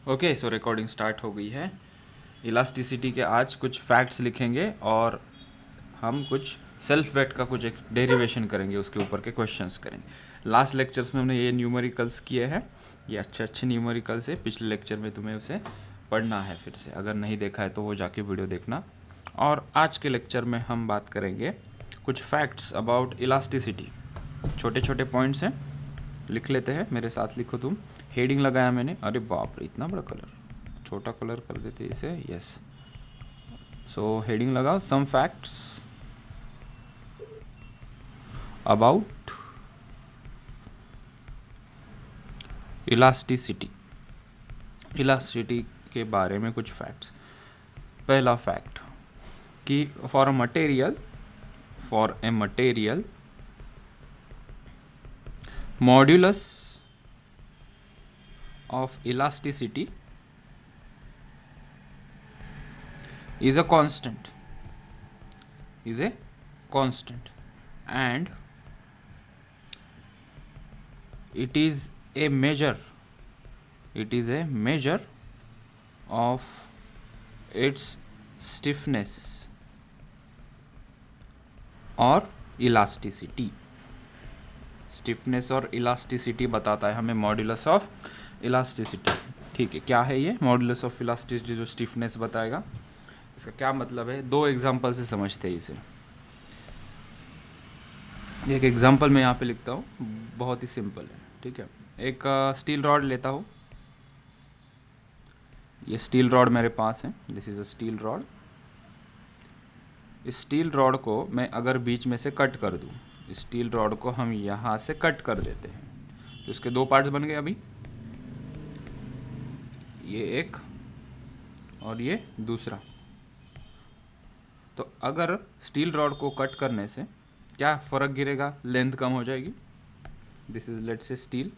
Okay, सो recording start हो गई है। इलास्टिसिटी के आज कुछ फैक्ट्स लिखेंगे और हम कुछ सेल्फ वेट का कुछ एक डेरिवेशन करेंगे, उसके ऊपर के क्वेश्चंस करेंगे। लास्ट लेक्चर्स में हमने ये न्यूमेरिकल्स किए हैं, ये अच्छे अच्छे न्यूमेरिकल्स है। पिछले लेक्चर में तुम्हें उसे पढ़ना है फिर से, अगर नहीं देखा है तो वो जाके वीडियो देखना। और आज के लेक्चर में हम बात करेंगे कुछ फैक्ट्स अबाउट इलास्टिसिटी। छोटे छोटे पॉइंट्स हैं, लिख लेते हैं, मेरे साथ लिखो तुम। हेडिंग लगाया मैंने, अरे बाप रे इतना बड़ा कलर, छोटा कलर कर देते इसे, यस। सो हेडिंग लगाओ, some facts about elasticity. Elasticity के बारे में कुछ फैक्ट्स। पहला फैक्ट कि for a material modulus of elasticity is a constant and it is a measure of its stiffness और elasticity। स्टिफनेस और इलास्टिसिटी बताता है हमें मॉड्यूलस ऑफ इलास्टिसिटी। ठीक है, क्या है ये मॉड्यूलस ऑफ इलास्टिसिटी जो स्टिफनेस बताएगा, इसका क्या मतलब है? दो एग्जांपल से समझते हैं इसे। एक एग्जांपल मैं यहाँ पे लिखता हूँ, बहुत ही सिंपल है। ठीक है, एक स्टील रॉड लेता हूँ, ये स्टील रॉड मेरे पास है, this is a steel rod. इस स्टील रॉड को मैं अगर बीच में से कट कर दूँ, स्टील रॉड को हम यहाँ से कट कर देते हैं, तो इसके दो पार्ट्स बन गए अभी, ये एक और ये दूसरा। तो अगर स्टील रॉड को कट करने से क्या फ़र्क गिरेगा? लेंथ कम हो जाएगी। This is let's say steel.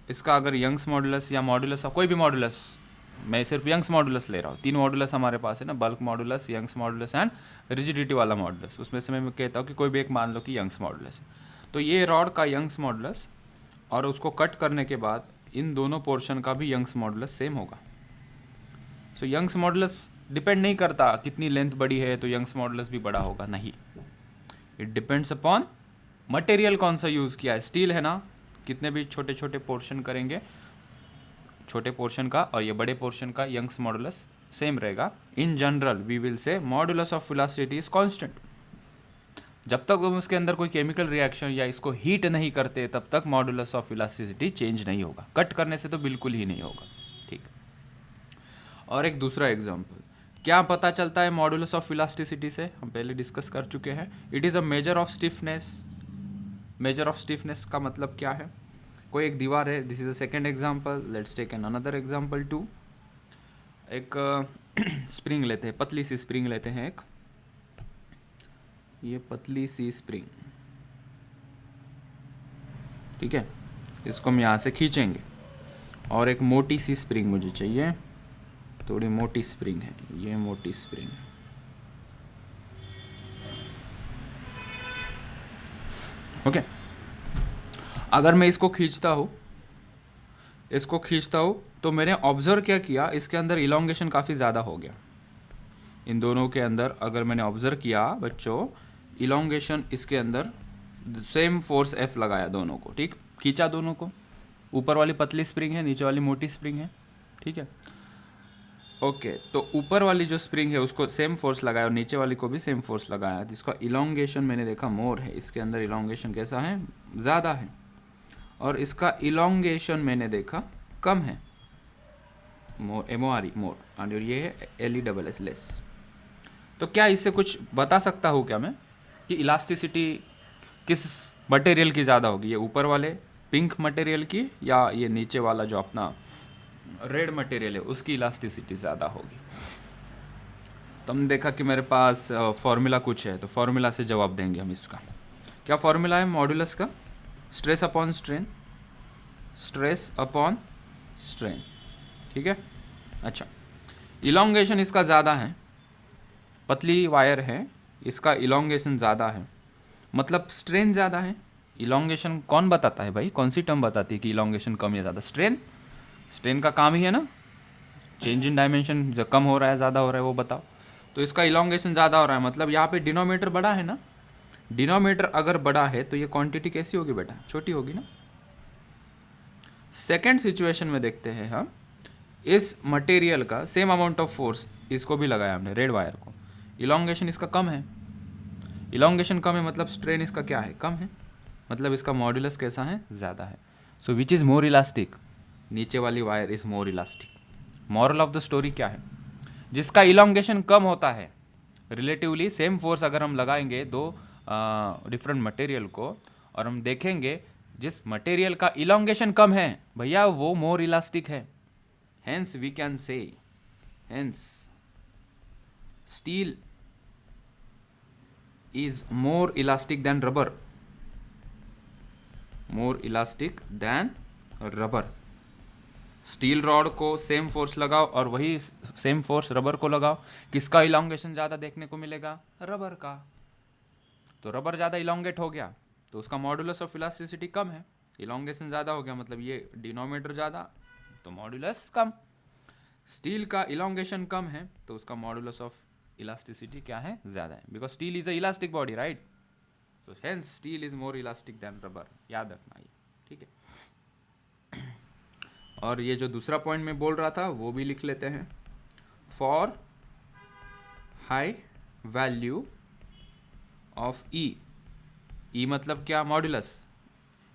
इसका अगर यंग्स मॉडुलस या मॉडुलस, कोई भी मॉडुलस, मैं सिर्फ यंग्स मॉडुलस ले रहा हूँ, तीन मॉडुलस हमारे पास है ना, bulk modulus, Young's modulus and rigidity वाला मॉडुलस। उसमें से मैं कहता हूँ कि कोई भी एक मान लो कि यंग्स मॉडुलस है, तो ये रॉड का यंग्स मॉडुलस और उसको कट करने के बाद इन दोनों पोर्शन का भी यंग्स मॉडुलस सेम होगा। सो यंग्स मॉडुलस डिपेंड नहीं करता कितनी लेंथ बड़ी है तो यंग्स मॉडुलस भी बड़ा होगा, नहीं। इट डिपेंड्स अपॉन मटेरियल कौन सा यूज़ किया है। स्टील है ना, कितने भी छोटे छोटे पोर्शन करेंगे, छोटे पोर्शन का और ये बड़े पोर्शन का यंग्स मॉडुलस सेम रहेगा। In general we will say modulus of velocity is constant. जब तक हम उसके अंदर कोई केमिकल रिएक्शन या इसको हीट नहीं करते तब तक मॉडुलस ऑफ इलास्टिसिटी चेंज नहीं होगा। कट करने से तो बिल्कुल ही नहीं होगा। ठीक। और एक दूसरा एग्जांपल, क्या पता चलता है मॉडुलस ऑफ इलास्टिसिटी से? हम पहले डिस्कस कर चुके हैं। It is a measure of stiffness. Measure of stiffness का मतलब क्या है? कोई एक दीवार है, this is a second example, let's take an another example too. एक स्प्रिंग लेते हैं, पतली सी स्प्रिंग लेते हैं एक, ये पतली सी स्प्रिंग, ठीक है, इसको हम यहाँ से खींचेंगे। और एक मोटी सी स्प्रिंग मुझे चाहिए, थोड़ी मोटी स्प्रिंग है, ये मोटी स्प्रिंग है। ओके, अगर मैं इसको खींचता हूँ तो मैंने ऑब्जर्व क्या किया, इसके अंदर इलोंगेशन काफ़ी ज़्यादा हो गया। इन दोनों के अंदर अगर मैंने ऑब्जर्व किया बच्चों, इलोंगेशन इसके अंदर सेम फोर्स F लगाया दोनों को, ठीक, खींचा दोनों को। ऊपर वाली पतली स्प्रिंग है, नीचे वाली मोटी स्प्रिंग है, ठीक है। ओके, तो ऊपर वाली जो स्प्रिंग है उसको सेम फोर्स लगाया और नीचे वाली को भी सेम फोर्स लगाया, जिसका इलोंगेशन मैंने देखा मोर है, इसके अंदर इलोंगेशन कैसा है? ज़्यादा है। और इसका इलोंगेशन मैंने देखा कम है, मोर, MORE मोर, और ये है LESS लेस। तो क्या इससे कुछ बता सकता हूँ क्या मैं कि इलास्टिसिटी किस मटेरियल की ज़्यादा होगी? ये ऊपर वाले पिंक मटेरियल की या ये नीचे वाला जो अपना रेड मटेरियल है उसकी इलास्टिसिटी ज़्यादा होगी? तो हमने देखा कि मेरे पास फॉर्मूला कुछ है, तो फॉर्मूला से जवाब देंगे हम इसका। क्या फॉर्मूला है मॉड्यूलस का? Stress upon strain, stress upon strain, ठीक है। अच्छा, इलोंगेशन इसका ज़्यादा है, पतली वायर है, इसका इलोंगेशन ज़्यादा है, मतलब स्ट्रेन ज़्यादा है। इलोंगेशन कौन बताता है भाई? कौन सी टर्म बताती है कि इलोंगेशन कम या ज़्यादा? स्ट्रेन। स्ट्रेन का काम ही है ना, चेंज इन डायमेंशन, जो कम हो रहा है ज़्यादा हो रहा है वो बताओ। तो इसका इलोंगेशन ज़्यादा हो रहा है, मतलब यहाँ पे डिनोमीटर बड़ा है ना, डिनोमीटर अगर बड़ा है तो ये क्वांटिटी कैसी होगी बेटा, छोटी होगी ना। सेकेंड सिचुएशन में देखते हैं हम, इस मटेरियल का सेम अमाउंट ऑफ फोर्स, इसको भी लगाया हमने रेड वायर को, इलोंगेशन इसका कम है, इलोंगेशन कम है मतलब स्ट्रेन इसका क्या है, कम है, मतलब इसका मॉड्यूलस कैसा है, ज़्यादा है। सो विच इज़ मोर इलास्टिक, नीचे वाली wire is more elastic. Moral of the story क्या है, जिसका इलोंगेशन कम होता है, रिलेटिवली सेम फोर्स अगर हम लगाएंगे दो डिफरेंट मटेरियल को, और हम देखेंगे जिस मटेरियल का इलोंगेशन कम है भैया वो मोर इलास्टिक है। Hence we can say, hence steel is more elastic than rubber, more elastic than rubber। Steel rod को सेम फोर्स लगाओ और वही सेम फोर्स रबर को लगाओ, किसका इलोंगेशन ज़्यादा देखने को मिलेगा, रबर का। तो रबर ज़्यादा इलोंगेट हो गया तो उसका मॉड्यूलस ऑफ इलास्टिसिटी कम है, इलोंगेशन ज़्यादा हो गया मतलब ये डिनोमीटर ज़्यादा तो मॉड्यूलस कम। स्टील का इलोंगेशन कम है तो उसका मॉड्यूलस ऑफ इलास्टिसिटी क्या है, ज़्यादा है, because steel is a elastic body right. So hence steel is more elastic than rubber, याद रखना ये, ठीक है। और ये जो दूसरा पॉइंट मैं बोल रहा था वो भी लिख लेते हैं। फॉर हाई वैल्यू ऑफ ई, ई मतलब क्या, मॉड्यूलस,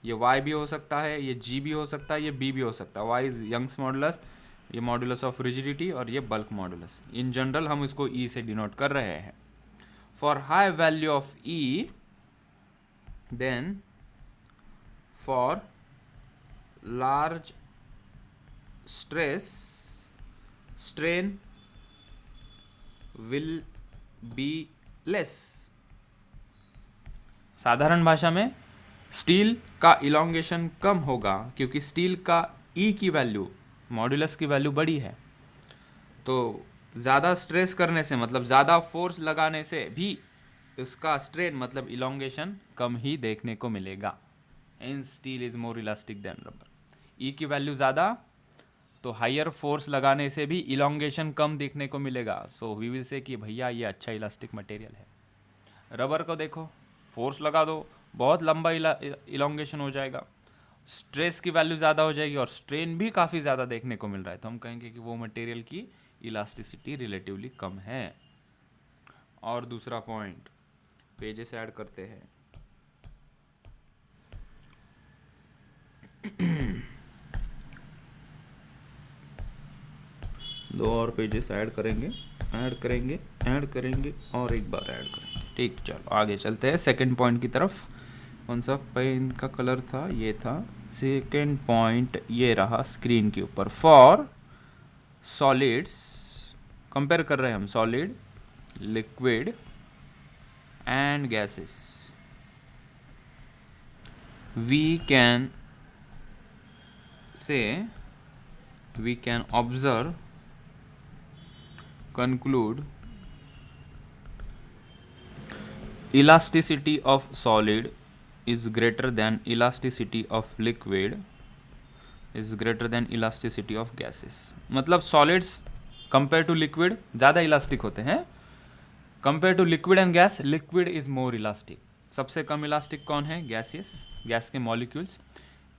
ये वाई भी हो सकता है, ये जी भी हो सकता है, ये बी भी हो सकता है। वाई इज यंग्स मॉड्यूलस, ये मॉड्यूलस ऑफ रिजिडिटी, और ये बल्क मॉड्यूलस। इन जनरल हम इसको ई से डिनोट कर रहे हैं। For high value of E, then for large stress, strain will be less. साधारण भाषा में स्टील का इलोंगेशन कम होगा क्योंकि स्टील का ई की वैल्यू, मॉड्यूलस की वैल्यू बड़ी है, तो ज़्यादा स्ट्रेस करने से मतलब ज़्यादा फोर्स लगाने से भी इसका स्ट्रेन मतलब इलोंगेशन कम ही देखने को मिलेगा। In steel is more elastic than rubber. E की वैल्यू ज़्यादा तो हायर फोर्स लगाने से भी इलोंगेशन कम देखने को मिलेगा। सो वी विल से कि भैया ये अच्छा इलास्टिक मटेरियल है। रबर को देखो, फोर्स लगा दो बहुत लंबा इलोंगेशन हो जाएगा, स्ट्रेस की वैल्यू ज़्यादा हो जाएगी और स्ट्रेन भी काफ़ी ज़्यादा देखने को मिल रहा है, तो हम कहेंगे कि वो मटेरियल की इलास्टिसिटी रिलेटिवली कम है। और दूसरा पॉइंट पेजेस ऐड करते हैं। दो और पेजेस ऐड करेंगे, ऐड करेंगे, ऐड करेंगे और एक बार ऐड करेंगे, ठीक। चलो आगे चलते हैं सेकंड पॉइंट की तरफ। कौन सा पेन का कलर था, ये था। सेकंड पॉइंट ये रहा स्क्रीन के ऊपर। फॉर सॉलिड्स, कंपेयर कर रहे हैं हम solid, liquid and gases, we can say, we can observe, conclude elasticity of solid is greater than elasticity of liquid is greater than elasticity of gases। मतलब solids compare to liquid ज़्यादा elastic होते हैं, compare to liquid and gas liquid is more elastic. सबसे कम elastic कौन है, gases, gas के molecules.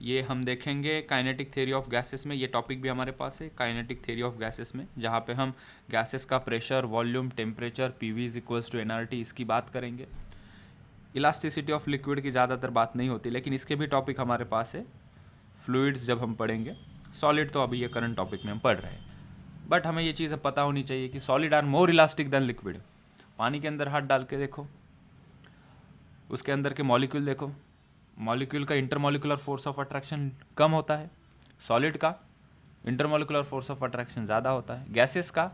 ये हम देखेंगे काइनेटिक थ्योरी ऑफ गैसेस में, ये टॉपिक भी हमारे पास है काइनेटिक थ्योरी ऑफ गैसेस में, जहाँ पे हम गैसेस का pressure, volume, temperature, PV is equals to nRT, इसकी बात करेंगे। इलास्टिसिटी ऑफ लिक्विड की ज़्यादातर बात नहीं होती, लेकिन इसके भी टॉपिक हमारे पास है फ्लूइड्स जब हम पढ़ेंगे। सॉलिड तो अभी ये करंट टॉपिक में हम पढ़ रहे हैं, बट हमें ये चीज़ पता होनी चाहिए कि solid are more elastic than liquid. पानी के अंदर हाथ डाल के देखो, उसके अंदर के मॉलिक्यूल देखो, मॉलिक्यूल का इंटरमॉलिकुलर फोर्स ऑफ अट्रैक्शन कम होता है, सॉलिड का इंटरमॉलिकुलर फोर्स ऑफ अट्रैक्शन ज़्यादा होता है, गैसेस का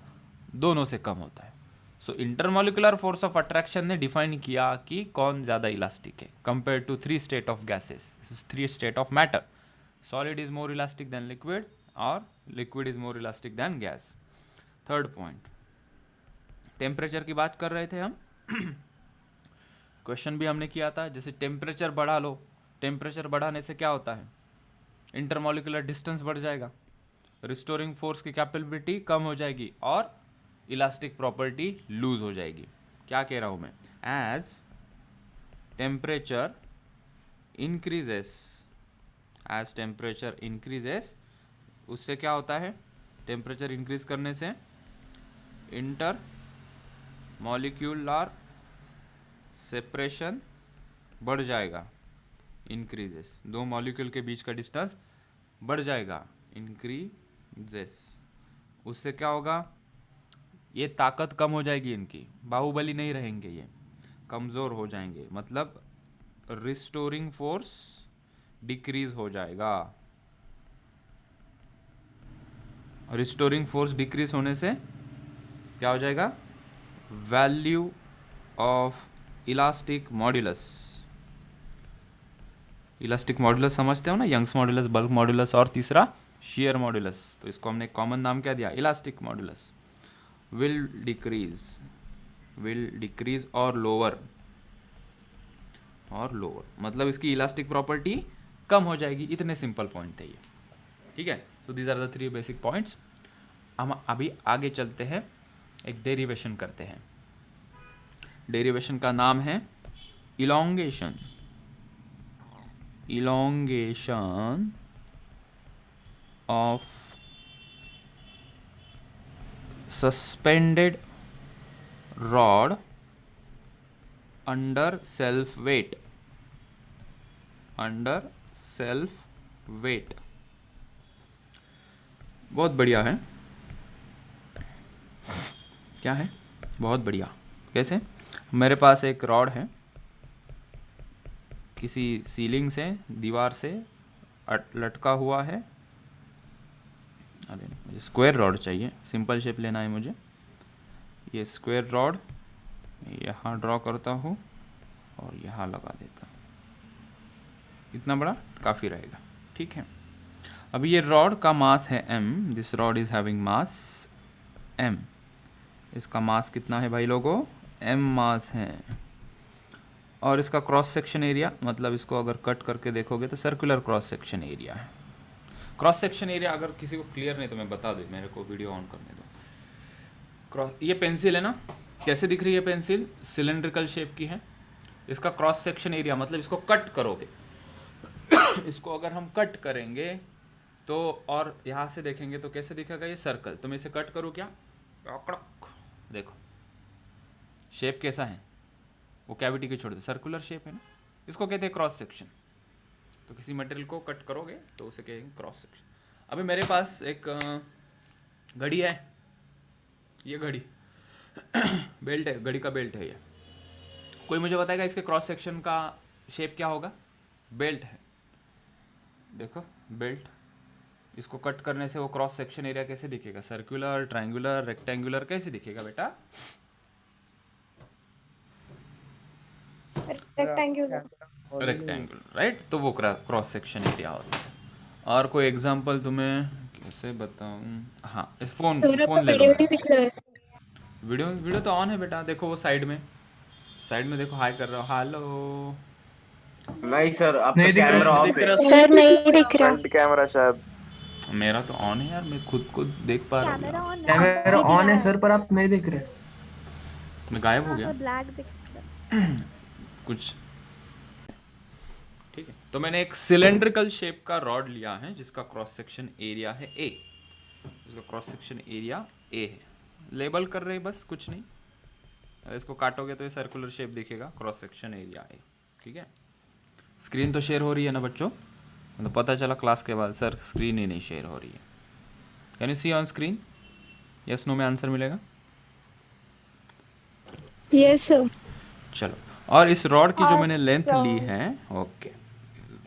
दोनों से कम होता है। So intermolecular force of attraction ने डिफाइन किया कि कौन ज़्यादा इलास्टिक है compare to three state of gases, three state of matter. Solid is more elastic than liquid और liquid is more elastic than gas. Third point, temperature की बात कर रहे थे हम। क्वेश्चन भी हमने किया था, जैसे टेम्परेचर बढ़ा लो, टेम्परेचर बढ़ाने से क्या होता है, इंटरमॉलिकुलर डिस्टेंस बढ़ जाएगा, रिस्टोरिंग फोर्स की कैपेबिलिटी कम हो जाएगी और इलास्टिक प्रॉपर्टी लूज हो जाएगी। क्या कह रहा हूँ मैं, as temperature increases, as temperature increases, उससे क्या होता है, टेम्परेचर इंक्रीज करने से इंटर मॉलिक्यूलर सेपरेशन बढ़ जाएगा, इंक्रीजेस, दो मॉलिक्यूल के बीच का डिस्टेंस बढ़ जाएगा, इंक्रीजेस। उससे क्या होगा, ये ताकत कम हो जाएगी, इनकी बाहुबली नहीं रहेंगे, ये कमज़ोर हो जाएंगे, मतलब रिस्टोरिंग फोर्स डिक्रीज हो जाएगा। रिस्टोरिंग फोर्स डिक्रीज होने से क्या हो जाएगा, value of elastic modulus, elastic modulus समझते हो ना, यंग्स मॉड्यूलस, बल्क मॉड्यूलस और तीसरा शियर मॉड्यूलस, तो इसको हमने कॉमन नाम क्या दिया, इलास्टिक मॉड्यूलस, विल डिक्रीज और लोअर, मतलब इसकी इलास्टिक प्रॉपर्टी कम हो जाएगी। इतने सिंपल पॉइंट थे ये, ठीक है। So these are the 3 basic points. हम अभी आगे चलते हैं, एक डेरिवेशन करते हैं। डेरिवेशन का नाम है elongation, elongation of suspended rod under self weight, under self weight. बहुत बढ़िया है, क्या है, बहुत बढ़िया। कैसे, मेरे पास एक रॉड है, किसी सीलिंग से, दीवार से लटका हुआ है, अरे मुझे स्क्वायर रॉड चाहिए, सिंपल शेप लेना है मुझे। ये स्क्वायर रॉड यहाँ ड्रॉ करता हूँ और यहाँ लगा देता हूँ, इतना बड़ा काफ़ी रहेगा, ठीक है। अभी ये रॉड का मास है m, this rod is having mass m, इसका मास कितना है भाई लोगों, m मास है। और इसका क्रॉस सेक्शन एरिया, मतलब इसको अगर कट करके देखोगे तो सर्कुलर क्रॉस सेक्शन एरिया है। क्रॉस सेक्शन एरिया अगर किसी को क्लियर नहीं तो मैं बता दूँ, मेरे को वीडियो ऑन करने दो। ये पेंसिल है ना, कैसे दिख रही है पेंसिल, सिलेंड्रिकल शेप की है। इसका क्रॉस सेक्शन एरिया, मतलब इसको कट करोगे इसको अगर हम कट करेंगे तो, और यहाँ से देखेंगे तो कैसे दिखेगा ये सर्कल, तो मैं इसे कट करूँ क्या, देखो शेप कैसा है, वो कैविटी के छोड़ दे, सर्कुलर शेप है ना, इसको कहते हैं क्रॉस सेक्शन। तो किसी मटेरियल को कट करोगे तो उसे कहेंगे क्रॉस सेक्शन। अभी मेरे पास एक घड़ी है, ये घड़ी बेल्ट है, घड़ी का बेल्ट है ये, कोई मुझे बताएगा इसके क्रॉस सेक्शन का शेप क्या होगा, बेल्ट है, देखो बेल्ट, इसको कट करने से वो क्रॉस सेक्शन एरिया कैसे दिखेगा, सर्कुलर, ट्रायंगुलर, रेक्टेंगुलर, कैसे दिखेगा बेटा, रेक्टेंगुलर, राइट। तो वो क्रॉस सेक्शन एरिया होता है। और कोई एग्जांपल तुम्हें कैसे बताऊं, हाँ इस फोन ले लो, वीडियो तो ऑन है बेटा, देखो वो साइड में देखो, हाई कर रहा हो, हेलो। नहीं सर, आपका नहीं दिख कैमरा रहा ऑफ है सर, नहीं दिख रहा। फ्रंट कैमरा शायद, मेरा तो ऑन है यार, मैं खुद को देख पा रहा हूँ यार। कैमरा ऑन है सर पर आप नहीं दिख रहे। मैं गायब हो गया ब्लैक दिख रहा। कुछ, ठीक है। तो मैंने एक सिलेंड्रिकल शेप का रॉड लिया है जिसका क्रॉस सेक्शन एरिया है A, इसका क्रॉस सेक्शन एरिया A है, लेबल कर रहे हैं बस, कुछ नहीं। अगर इसको काटोगे तो ये सर्कुलर शेप दिखेगा, क्रॉस सेक्शन एरिया A, ठीक है। स्क्रीन तो शेयर हो रही है ना बच्चों, मतलब पता चला क्लास के बाद सर स्क्रीन ही नहीं शेयर हो रही है। Can you see on screen, yes no में आंसर मिलेगा। Yes sir. चलो, और इस रॉड की जो मैंने लेंथ ली है, ओके,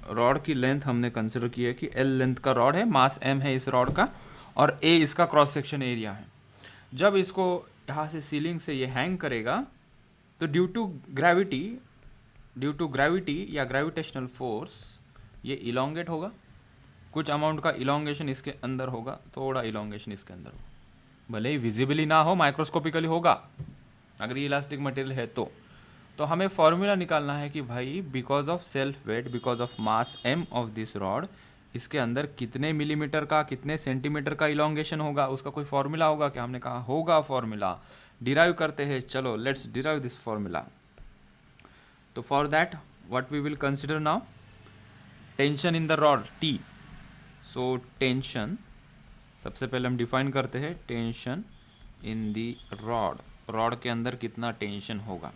रॉड की लेंथ हमने कंसिडर की है कि L लेंथ का रॉड है, मास M है इस रॉड का, और A इसका क्रॉस सेक्शन एरिया है। जब इसको यहाँ से सीलिंग से ये हैंग करेगा तो ड्यू टू ग्रेविटी या ग्रेविटेशनल फोर्स ये इलोंगेट होगा, कुछ अमाउंट का इलोंगेशन इसके अंदर होगा, थोड़ा इलोंगेशन इसके अंदर होगा, भले ही विजिबली ना हो, माइक्रोस्कोपिकली होगा अगर ये इलास्टिक मटेरियल है तो हमें फॉर्मूला निकालना है कि भाई because of self weight, because of mass m of this rod, इसके अंदर कितने मिलीमीटर का कितने सेंटीमीटर का इलोंगेशन होगा, उसका कोई फॉर्मूला होगा क्या? हमने कहा होगा फॉर्मूला, डिराइव करते हैं। चलो लेट्स डिराइव दिस फॉर्मूला। तो for that what we will consider now, tension in the rod T. So tension सबसे पहले हम डिफाइन करते हैं, tension in the rod, rod के अंदर कितना टेंशन होगा।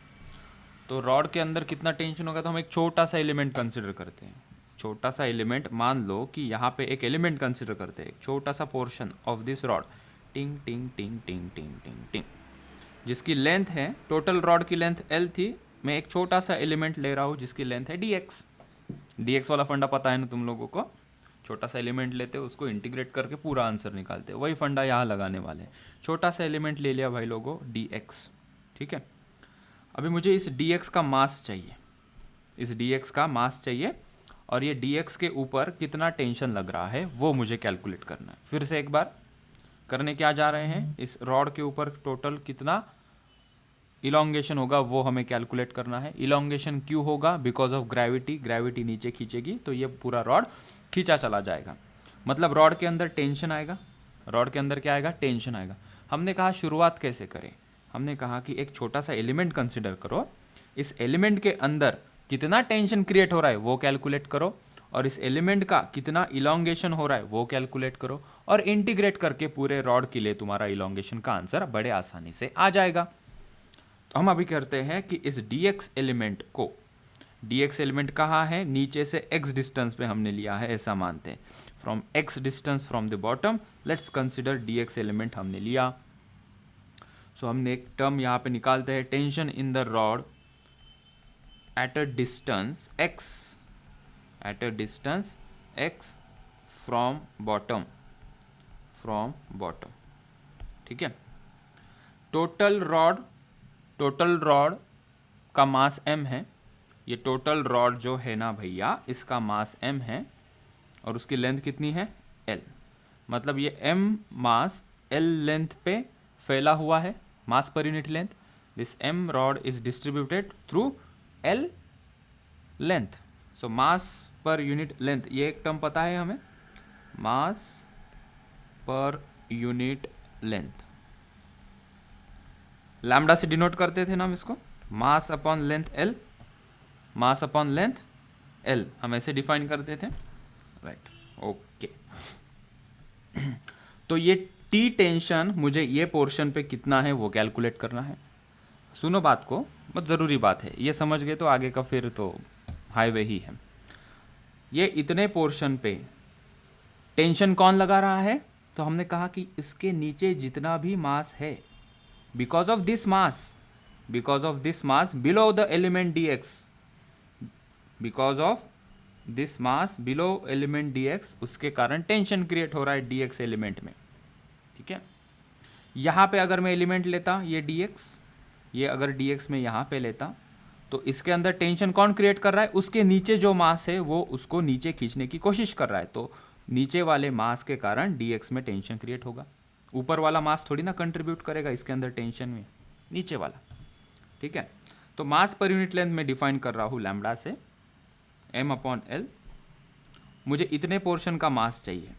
तो रॉड के अंदर कितना टेंशन होगा, तो हम एक छोटा सा एलिमेंट कंसिडर करते हैं। छोटा सा एलिमेंट, मान लो कि यहाँ पे एक एलिमेंट कंसिडर करते हैं, एक छोटा सा पोर्शन ऑफ दिस रॉड, टिंग टिंग टिंग टिंग टिंग टिंग टिंग, जिसकी लेंथ है, टोटल रॉड की लेंथ L थी, मैं एक छोटा सा एलिमेंट ले रहा हूँ जिसकी लेंथ है dx। dx वाला फंडा पता है ना तुम लोगों को, छोटा सा एलिमेंट लेते हैं, उसको इंटीग्रेट करके पूरा आंसर निकालते हैं, वही फंडा यहाँ लगाने वाले हैं। छोटा सा एलिमेंट ले लिया भाई लोगों, dx, ठीक है। अभी मुझे इस dx का मास चाहिए, इस dx का मास चाहिए, और ये dx के ऊपर कितना टेंशन लग रहा है वो मुझे कैलकुलेट करना है। फिर से एक बार करने क्या जा रहे हैं, इस रॉड के ऊपर टोटल कितना इलोंगेशन होगा वो हमें कैलकुलेट करना है। इलोंगेशन क्यों होगा, बिकॉज ऑफ ग्रेविटी, ग्रेविटी नीचे खींचेगी तो ये पूरा रॉड खींचा चला जाएगा, मतलब रॉड के अंदर टेंशन आएगा। रॉड के अंदर क्या आएगा, टेंशन आएगा। हमने कहा शुरुआत कैसे करें, हमने कहा कि एक छोटा सा एलिमेंट कंसिडर करो, इस एलिमेंट के अंदर कितना टेंशन क्रिएट हो रहा है वो कैलकुलेट करो, और इस एलिमेंट का कितना इलोंगेशन हो रहा है वो कैलकुलेट करो, और इंटीग्रेट करके पूरे रॉड के लिए तुम्हारा इलोंगेशन का आंसर बड़े आसानी से आ जाएगा। तो हम अभी करते हैं कि इस dx एलिमेंट को, dx एलिमेंट कहाँ है, नीचे से x डिस्टेंस पे हमने लिया है, ऐसा मानते हैं, from x distance from the bottom, let's consider dx element हमने लिया। सो हमने एक टर्म यहाँ पे निकालते हैं, tension in the rod at a distance x, at a distance x from bottom, from bottom, ठीक है। टोटल रॉड का मास m है, ये टोटल रॉड जो है ना भैया, इसका मास m है, और उसकी लेंथ कितनी है, l, मतलब ये m मास l लेंथ पे फैला हुआ है, mass per unit length. This m rod is distributed through l length. So mass per unit length, ये एक टर्म पता है हमें, मास पर यूनिट लेंथ, लैम्डा से डिनोट करते थे ना हम इसको, mass upon length L, mass upon length L, हम ऐसे डिफाइन करते थे, राइट, ओके। तो ये T टेंशन मुझे ये पोर्शन पे कितना है वो कैलकुलेट करना है। सुनो बात को, बहुत ज़रूरी बात है, ये समझ गए तो आगे का फिर तो हाईवे ही है। ये इतने पोर्शन पे टेंशन कौन लगा रहा है, तो हमने कहा कि इसके नीचे जितना भी मास है, because of this mass below the element dx, because of this mass below element dx, उसके कारण टेंशन क्रिएट हो रहा है dx एलिमेंट में, ठीक है। यहाँ पे अगर मैं एलिमेंट लेता ये dx, ये अगर dx में यहाँ पे लेता, तो इसके अंदर टेंशन कौन क्रिएट कर रहा है, उसके नीचे जो मास है वो उसको नीचे खींचने की कोशिश कर रहा है, तो नीचे वाले मास के कारण dx में टेंशन क्रिएट होगा। ऊपर वाला मास थोड़ी ना कंट्रीब्यूट करेगा इसके अंदर टेंशन में, नीचे वाला, ठीक है। तो मास पर यूनिट लेंथ में डिफाइन कर रहा हूँ लैम्डा से, m अपॉन l। मुझे इतने पोर्शन का मास चाहिए,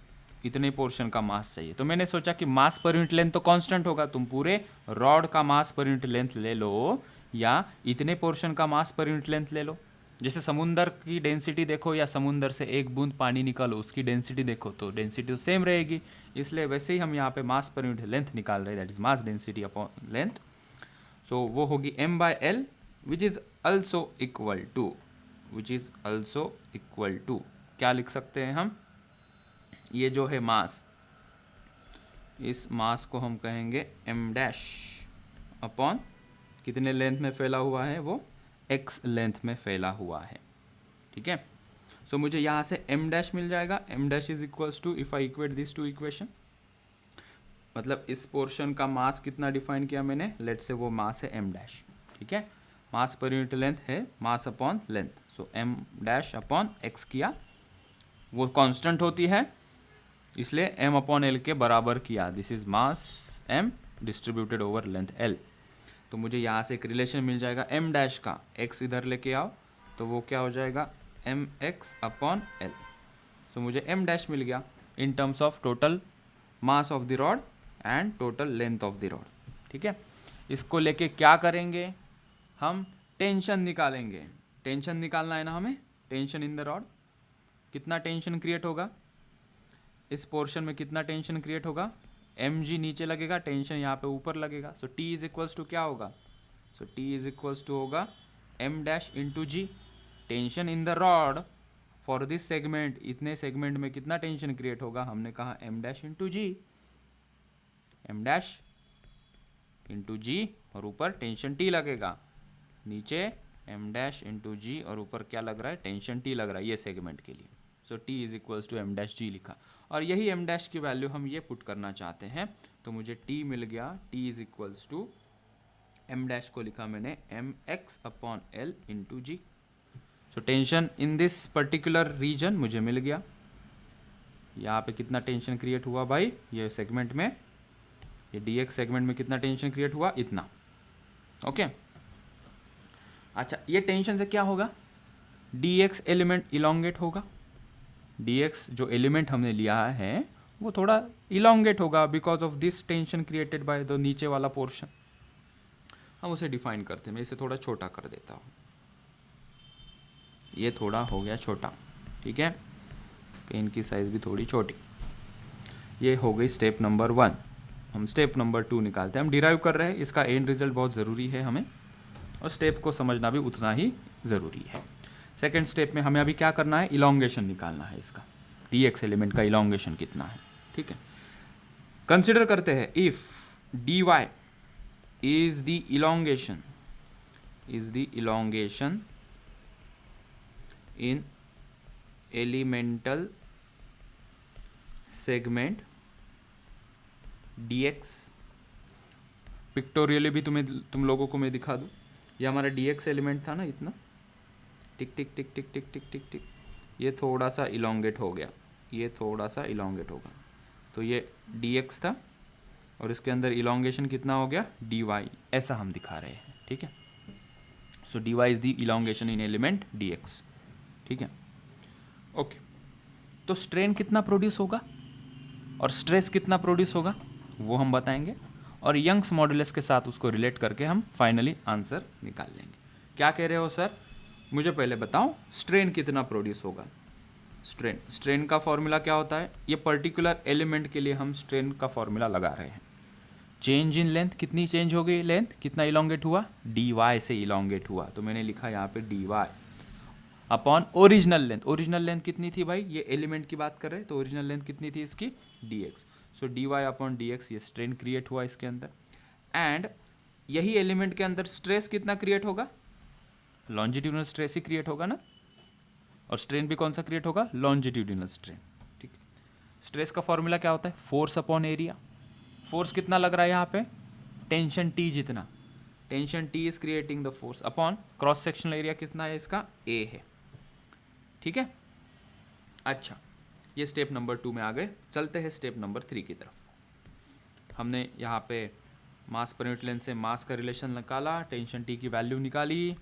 इतने पोर्शन का मास चाहिए, तो मैंने सोचा कि मास पर यूनिट लेंथ तो कांस्टेंट होगा, तुम पूरे रॉड का मास पर यूनिट लेंथ ले लो, या इतने पोर्शन का मास पर यूनिट लेंथ ले लो। जैसे समुंदर की डेंसिटी देखो, या समुंदर से एक बूंद पानी निकालो, उसकी डेंसिटी देखो, तो डेंसिटी तो सेम रहेगी, इसलिए वैसे ही हम यहाँ पे मास पर यूनिट लेंथ निकाल रहे हैं, that is mass density upon length. So वो होगी m/l, which is also equal to, क्या लिख सकते हैं हम, ये जो है मास, इस मास को हम कहेंगे m डैश अपॉन कितने लेंथ में फैला हुआ है, वो x लेंथ में फैला हुआ है, ठीक है। सो मुझे यहाँ से m डैश मिल जाएगा, m dash is equals to, if I equate this to equation, मतलब इस पोर्शन का मास कितना डिफाइन किया मैंने, लेट से वो मास है m डैश, ठीक है। मास पर यूनिट लेंथ है मास अपॉन लेंथ, सो m डैश अपॉन x किया, वो कांस्टेंट होती है इसलिए m अपॉन l के बराबर किया, this is mass m distributed over length l। तो मुझे यहाँ से एक रिलेशन मिल जाएगा m डैश का, x इधर लेके आओ तो वो क्या हो जाएगा mx अपॉन l। सो मुझे m डैश मिल गया इन terms of total mass of the rod and total length of the rod. ठीक है, इसको लेके क्या करेंगे, हम टेंशन निकालेंगे। टेंशन निकालना है ना हमें, टेंशन इन द रॉड, कितना टेंशन क्रिएट होगा इस पोर्शन में, कितना टेंशन क्रिएट होगा, mg नीचे लगेगा, टेंशन यहाँ पे ऊपर लगेगा। So T is equals to क्या होगा, so T is equals to होगा m dash into g, tension in the rod for this segment, इतने सेगमेंट में कितना टेंशन क्रिएट होगा, हमने कहा m dash into g, m dash into g, और ऊपर टेंशन T लगेगा, नीचे m डैश इंटू जी और ऊपर क्या लग रहा है, टेंशन T लग रहा है ये सेगमेंट के लिए। So T is equals to m dash g लिखा, और यही m डैश की वैल्यू हम ये पुट करना चाहते हैं, तो मुझे T मिल गया, T is equals to m dash को लिखा मैंने mx upon l into g. So tension in this particular region मुझे मिल गया, यहाँ पे कितना टेंशन क्रिएट हुआ भाई, ये सेगमेंट में, ये dx सेगमेंट में कितना टेंशन क्रिएट हुआ, इतना। ओके अच्छा, ये टेंशन से क्या होगा, dx एलिमेंट इलोंगेट होगा, dx जो एलिमेंट हमने लिया है वो थोड़ा इलोंगेट होगा because of this tension created by the नीचे वाला पोर्शन। हम उसे डिफाइन करते हैं, मैं इसे थोड़ा छोटा कर देता हूँ, ये थोड़ा हो गया छोटा, ठीक है, पेन की साइज़ भी थोड़ी छोटी। ये हो गई स्टेप नंबर 1। हम स्टेप नंबर 2 निकालते हैं, हम डिराइव कर रहे हैं, इसका एंड रिजल्ट बहुत ज़रूरी है हमें, और स्टेप को समझना भी उतना ही ज़रूरी है। सेकेंड स्टेप में हमें अभी क्या करना है, इलोंगेशन निकालना है इसका, dx एलिमेंट का इलोंगेशन कितना है। ठीक है, कंसिडर करते हैं if dy is the elongation in elemental segment dx, pictorially भी तुम लोगों को मैं दिखा दूं, ये हमारा dx एलिमेंट था ना, इतना टिक टिक टिक टिक टिक टिक टिक टिक, ये थोड़ा सा इलोंगेट हो गया, ये थोड़ा सा इलोंगेट होगा, तो ये dx था और इसके अंदर इलोंगेशन कितना हो गया, dy, ऐसा हम दिखा रहे हैं। ठीक है, सो dy is the elongation in element dx। ठीक है, ओके, तो स्ट्रेन कितना प्रोड्यूस होगा और स्ट्रेस कितना प्रोड्यूस होगा वो हम बताएंगे, और यंग्स मॉडुलस के साथ उसको रिलेट करके हम फाइनली आंसर निकाल लेंगे। क्या कह रहे हो सर, मुझे पहले बताओ स्ट्रेन कितना प्रोड्यूस होगा। स्ट्रेन का फॉर्मूला क्या होता है, ये पर्टिकुलर एलिमेंट के लिए हम स्ट्रेन का फॉर्मूला लगा रहे हैं। चेंज इन लेंथ, कितनी चेंज हो गई लेंथ, कितना इलोंगेट हुआ, dy से इलोंगेट हुआ, तो मैंने लिखा यहाँ पे dy upon original length. Original length कितनी थी भाई, ये एलिमेंट की बात कर रहे हैं, तो ओरिजिनल लेंथ कितनी थी इसकी, dx। सो dy अपॉन dx, ये स्ट्रेन क्रिएट हुआ इसके अंदर, एंड यही एलिमेंट के अंदर स्ट्रेस कितना क्रिएट होगा, लॉन्जिट्यूडिनल स्ट्रेस ही क्रिएट होगा ना, और स्ट्रेन भी कौन सा क्रिएट होगा, लॉन्जिट्यूडिनल स्ट्रेन। ठीक, स्ट्रेस का फॉर्मूला क्या होता है, फोर्स अपॉन एरिया। फोर्स कितना लग रहा है यहाँ पे, टेंशन T जितना, tension T is creating the force upon cross sectional area कितना है इसका, A है। ठीक है, अच्छा, ये स्टेप नंबर 2 में आ गए, चलते हैं स्टेप नंबर 3 की तरफ। हमने यहाँ पे मास पर यूनिट लेंथ से मास का रिलेशन निकाला, टेंशन T की वैल्यू निकाली,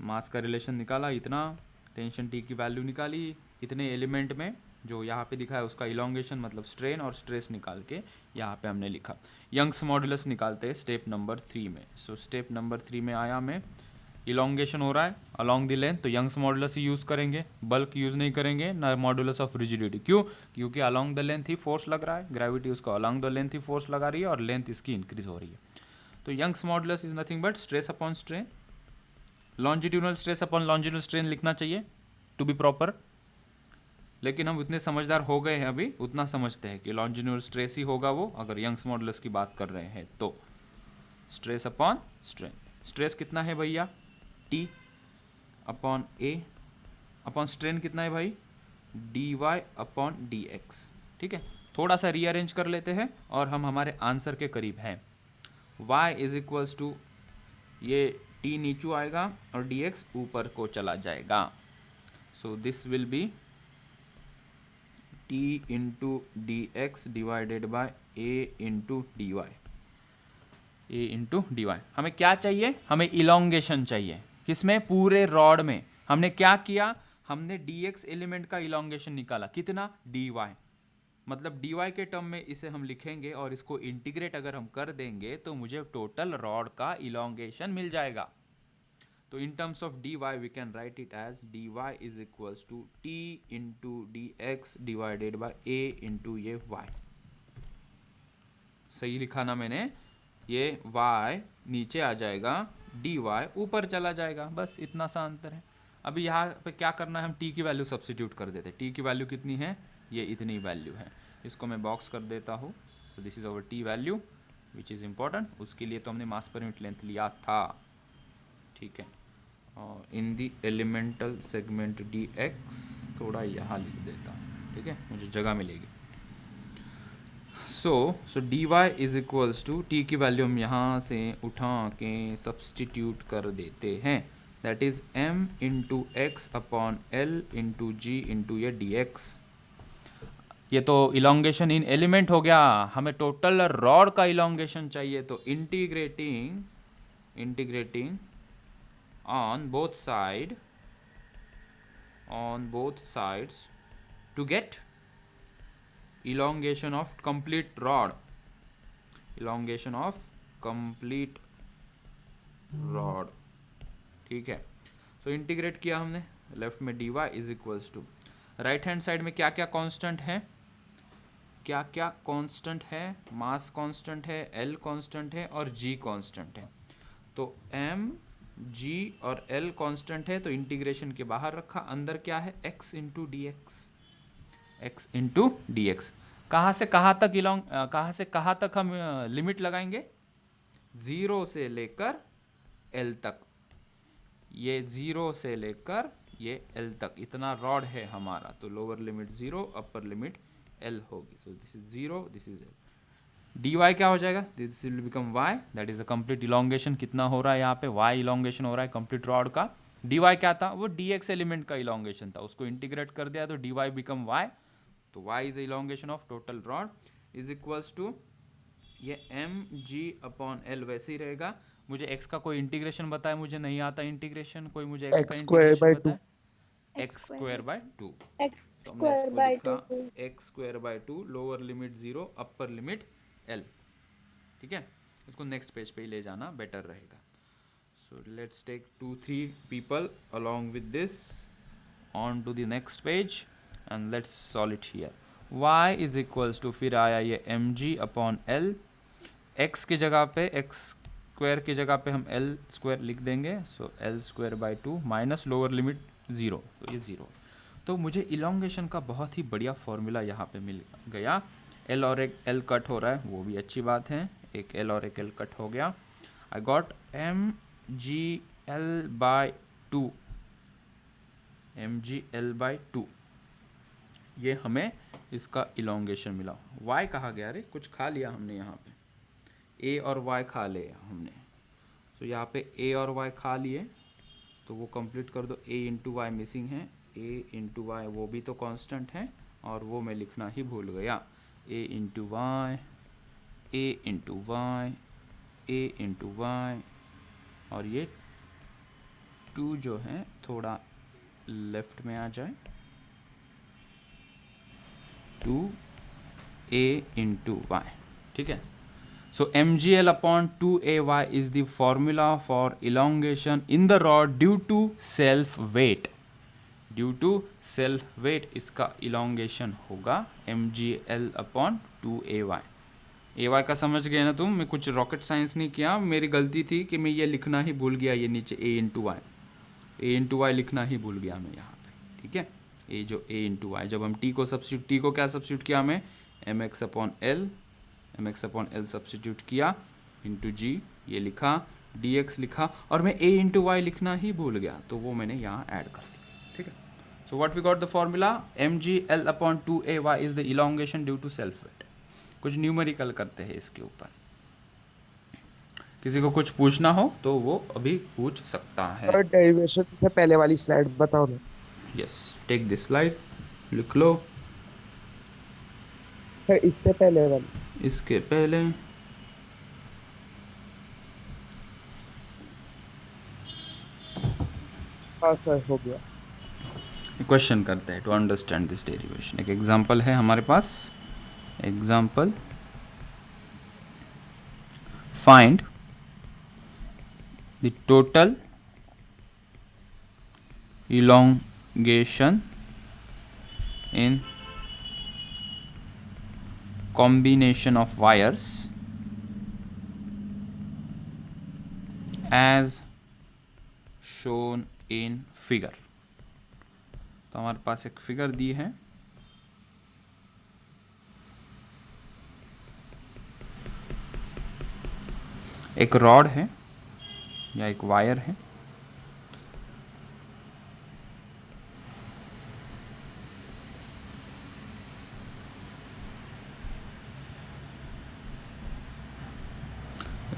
मास का रिलेशन निकाला इतना, टेंशन T की वैल्यू निकाली, इतने एलिमेंट में जो यहाँ पे दिखा है उसका इलोंगेशन मतलब स्ट्रेन और स्ट्रेस निकाल के यहाँ पे हमने लिखा। यंग्स मॉडुलस निकालते हैं स्टेप नंबर 3 में। सो स्टेप नंबर 3 में आया मैं, इलोंगेशन हो रहा है अलॉन्ग द लेंथ, तो यंग्स मॉडुलस ही यूज़ करेंगे, बल्क यूज़ नहीं करेंगे, ना मॉडुलस ऑफ रिजिडिटी। क्यों, क्योंकि along the length he force लग रहा है, ग्रेविटी उसको along the length he force लगा रही है और लेंथ इसकी इंक्रीज हो रही है। तो Young's modulus is nothing but stress upon strain, longitudinal stress upon longitudinal strain लिखना चाहिए टू बी प्रॉपर, लेकिन हम उतने समझदार हो गए हैं अभी, उतना समझते हैं कि लॉन्जिट्यूडनल स्ट्रेस ही होगा वो, अगर यंग्स मॉडुलस की बात कर रहे हैं तो। स्ट्रेस अपॉन स्ट्रेन, स्ट्रेस कितना है भैया, T upon A upon strain कितना है भाई, dy अपॉन dx। ठीक है, थोड़ा सा रीअरेंज कर लेते हैं और हम हमारे आंसर के करीब हैं। y इज इक्वल्स टू, ये T नीचू आएगा और dx ऊपर को चला जाएगा, so this will be T into dx divided by A into dy, A into dy। हमें क्या चाहिए, हमें इलोंगेशन चाहिए, किसमें, पूरे रॉड में। हमने क्या किया, हमने dx एलिमेंट का इलोंगेशन निकाला, कितना, dy। मतलब dy के टर्म में इसे हम लिखेंगे और इसको इंटीग्रेट अगर हम कर देंगे तो मुझे टोटल रॉड का इलोंगेशन मिल जाएगा। तो in terms of dy we can write it as dy is equals to t into dx divided by a into ये y। सही लिखा ना मैंने? ये y नीचे आ जाएगा, dy ऊपर चला जाएगा, बस इतना सा अंतर है। अभी यहाँ पे क्या करना है, हम t की वैल्यू सब्स्टिट्यूट कर देते हैं। t की वैल्यू कितनी है, ये इतनी वैल्यू है। इसको मैं बॉक्स कर देता हूँ। तो this is our t value which is important. उसके लिए तो हमने मास पर यूनिट लेंथ लिया था, ठीक है। और इन दी एलिमेंटल सेगमेंट dx थोड़ा यहाँ लिख देता हूँ, ठीक है, मुझे जगह मिलेगी। So dy is equals to, t की वैल्यू हम यहाँ से उठा के सब्सटीट्यूट कर देते हैं। That is m into x upon l into g into ये dx। ये तो इलोंगेशन इन एलिमेंट हो गया। हमें टोटल रॉड का इलोंगेशन चाहिए, तो integrating on both sides to get elongation of complete rod, ठीक है। सो इंटीग्रेट किया हमने, लेफ्ट में dy is equals to, right hand side में क्या क्या कांस्टेंट है, मास कांस्टेंट है, l कांस्टेंट है और g कांस्टेंट है। तो m g और l कांस्टेंट है, तो इंटीग्रेशन के बाहर रखा, अंदर क्या है, x इंटू डी एक्स। कहाँ से कहाँ तक हम लिमिट लगाएंगे, 0 से लेकर l तक। ये 0 से लेकर ये l तक इतना रॉड है हमारा, तो lower limit 0, upper limit l होगी। सो this is 0, this is l। dy क्या हो जाएगा, this will become y, that is the complete elongation. कितना हो रहा है यहाँ पे, y इलोंगेशन हो रहा है कंप्लीट रॉड का। dy क्या था, वो dx एलिमेंट का इलोंगेशन था, उसको इंटीग्रेट कर दिया तो dy बिकम y। तो y is elongation of total rod is equals to ये mg अपॉन l वैसे ही रहेगा। मुझे x का कोई इंटीग्रेशन बताए, मुझे नहीं आता इंटीग्रेशन, कोई मुझे x का इंटीग्रेशन बताए, x स्क्वायर बाय 2। तो हमने इसको लिखा x square by 2, lower limit 0, upper limit l, ठीक है। इसको नेक्स्ट पेज पे ही ले जाना बेटर रहेगा। So let's take 2-3 people along with this on to the next page and let's solve it here. y is equals to, फिर आया ये mg अपॉन l, x की जगह पे, x स्क्वायर की जगह पे हम l स्क्वायर लिख देंगे। सो l square by 2 minus lower limit 0, तो ये 0। तो मुझे इलोंगेशन का बहुत ही बढ़िया फॉर्मूला यहाँ पे मिल गया। l और एक l कट हो रहा है, वो भी अच्छी बात है, एक l और एक l कट हो गया। आई गॉट mgl बाय 2, ये हमें इसका इलोंगेशन मिला। y कहा गया, अरे कुछ खा लिया हमने यहाँ पे, a और y खा लिया हमने। तो यहाँ पे a और y खा लिए, तो वो कंप्लीट कर दो। a इंटू वाई मिसिंग है, a इंटू वाई वो भी तो कांस्टेंट है, और वो मैं लिखना ही भूल गया। a into y, a into y, a into y, और ये 2 जो है थोड़ा लेफ्ट में आ जाए, 2a इंटू वाई, ठीक है। So mgl upon 2ay is the formula for elongation in the rod due to self weight. Due to self weight इसका elongation होगा mgl upon 2ay। ay का समझ गए ना तुम? मैं कुछ रॉकेट साइंस नहीं किया, मेरी गलती थी कि मैं ये लिखना ही भूल गया, ये नीचे a इंटू वाई लिखना ही भूल गया मैं यहाँ पे, ठीक है। ये जो a इंटू वाई, जब हम t को क्या सब्सिट्यूट किया हमें, mx अपॉन l सब्सिट्यूट किया इंटू g, ये लिखा, dx लिखा, और मैं a इंटू वाई लिखना ही भूल गया, तो वो मैंने यहाँ ऐड कर दिया, ठीक है। So what we got the formula, mgl upon 2ay is the elongation due to self weight. कुछ न्यूमेरिकल करते हैं इसके ऊपर। किसी को कुछ पूछना हो तो वो अभी पूछ सकता है। और डेरिवेशन से पहले वाली स्लाइड बताओ ना। यस, टेक दिस स्लाइड, लिख लो। इससे पहले वाली, इसके पहले हाँ सर हो गया। क्वेश्चन करते हैं टू अंडरस्टैंड दिस डेरिवेशन। एक एग्जांपल है हमारे पास, example find the total elongation in combination of wires as shown in figure। तो हमारे पास एक फिगर दी है, एक रॉड है या एक वायर है,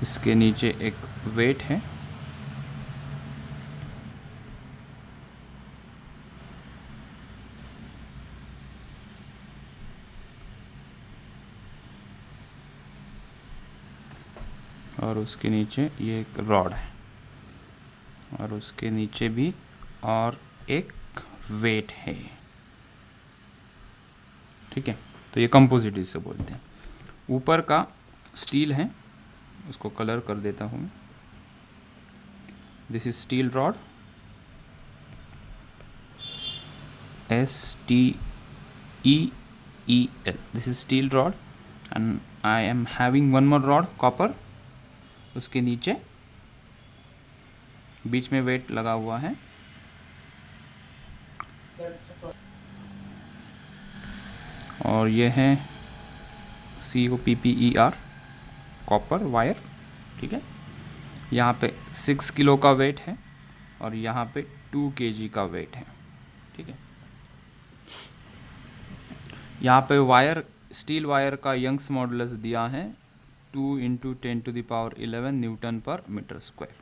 इसके नीचे एक वेट है, और उसके नीचे ये एक रॉड है, और उसके नीचे भी और एक वेट है। ठीक है, तो ये कंपोजिट इसे बोलते हैं। ऊपर का स्टील है, उसको कलर कर देता हूँ मैं। This is steel rod, STEEL, this is steel rod, and I am having one more rod copper, उसके नीचे बीच में वेट लगा हुआ है, और ये है COPPER, कॉपर वायर। ठीक है, यहाँ पे 6 किलो का वेट है और यहाँ पे 2 kg का वेट है। ठीक है, यहाँ पे वायर, स्टील वायर का यंग्स मॉडुलस दिया है 2 × 10⁻11 न्यूटन पर मीटर स्क्वायर,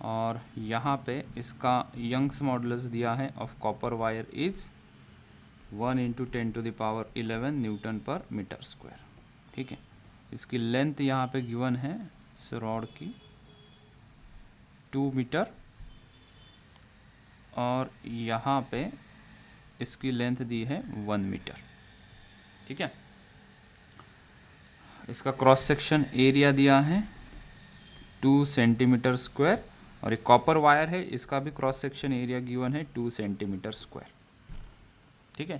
और यहाँ पे इसका यंग्स मॉडुलस दिया है of copper wire is 1 × 10⁻11 Newton पर मीटर स्क्वायर। ठीक है, इसकी लेंथ यहाँ पे गिवन है इस रॉड की 2 मीटर, और यहाँ पे इसकी लेंथ दी है 1 मीटर। ठीक है, इसका क्रॉस सेक्शन एरिया दिया है 2 सेंटीमीटर स्क्वायर, और एक कॉपर वायर है, इसका भी क्रॉस सेक्शन एरिया गिवन है 2 सेंटीमीटर स्क्वायर। ठीक है,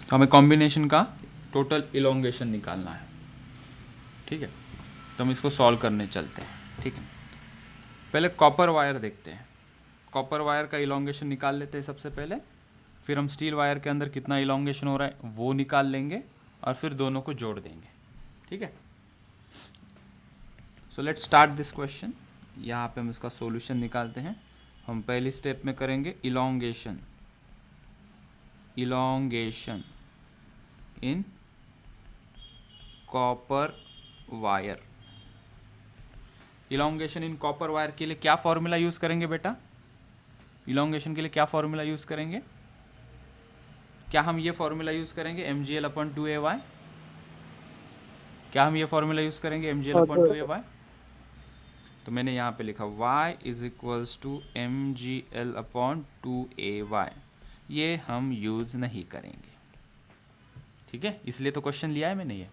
तो हमें कॉम्बिनेशन का टोटल इलोंगेशन निकालना है। ठीक है, तो हम इसको सॉल्व करने चलते हैं। ठीक है, पहले कॉपर वायर देखते हैं। कॉपर वायर का इलोंगेशन निकाल लेते हैं सबसे पहले, फिर हम स्टील वायर के अंदर कितना इलोंगेशन हो रहा है वो निकाल लेंगे, और फिर दोनों को जोड़ देंगे। ठीक है, so let's start this question. यहाँ पे हम इसका सॉल्यूशन निकालते हैं। हम पहली स्टेप में करेंगे elongation in copper wire. Elongation in copper wire के लिए क्या फॉर्मूला यूज करेंगे बेटा? इलोंगेशन के लिए क्या फॉर्मूला यूज करेंगे? क्या हम ये फॉर्मूला यूज करेंगे mgl/2ay? क्या हम ये फॉर्मूला यूज करेंगे mgl/2ay? तो मैंने यहाँ पे लिखा y = mgl/2ay, ये हम यूज नहीं करेंगे। ठीक है, इसलिए तो क्वेश्चन लिया है मैंने। ये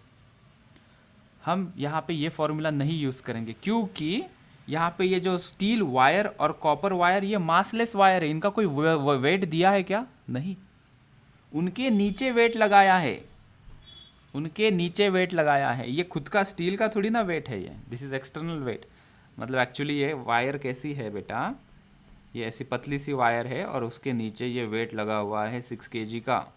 हम यहाँ पे ये फॉर्मूला नहीं यूज करेंगे, क्योंकि यहाँ पे ये जो स्टील वायर और कॉपर वायर ये मासलेस वायर है, इनका कोई वेट दिया है क्या? नहीं, उनके नीचे वेट लगाया है, उनके नीचे वेट लगाया है। ये खुद का स्टील का थोड़ी ना वेट है, ये दिस इज एक्सटर्नल वेट। मतलब एक्चुअली ये वायर कैसी है बेटा, ये ऐसी पतली सी वायर है और उसके नीचे ये वेट लगा हुआ है 6 kg का,